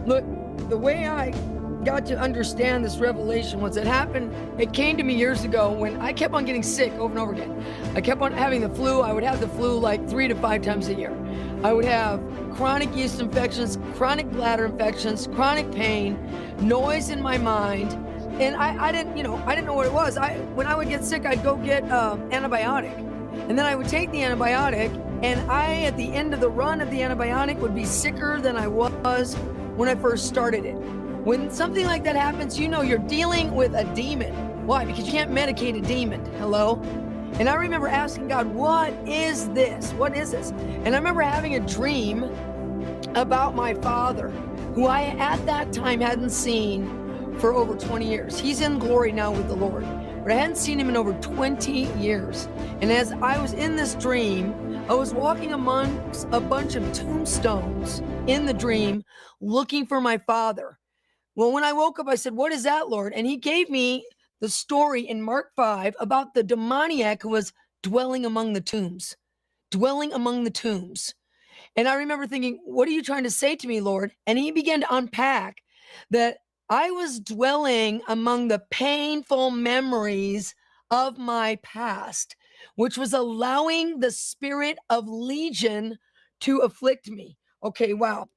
Look, the way I got to understand this revelation was it came to me years ago when I kept on getting sick over and over again. I kept on having the flu. I would have the flu like 3 to 5 times a year. I would have chronic yeast infections, chronic bladder infections, chronic pain, noise in my mind. And I didn't know what it was. When I would get sick, I'd go get antibiotic. And then I would take the antibiotic, and at the end of the run of the antibiotic, would be sicker than I was when I first started it. When something like that happens, you're dealing with a demon. Why? Because you can't medicate a demon. Hello? And I remember asking God, what is this? What is this? And I remember having a dream about my father, who I at that time hadn't seen for over 20 years. He's in glory now with the Lord, but I hadn't seen him in over 20 years. And as I was in this dream, I was walking amongst a bunch of tombstones in the dream looking for my father. Well, when I woke up, I said, "What is that, Lord?" And he gave me the story in Mark 5 about the demoniac who was dwelling among the tombs, dwelling among the tombs. And I remember thinking, "What are you trying to say to me, Lord?" And he began to unpack that I was dwelling among the painful memories of my past, which was allowing the spirit of legion to afflict me. Okay, wow.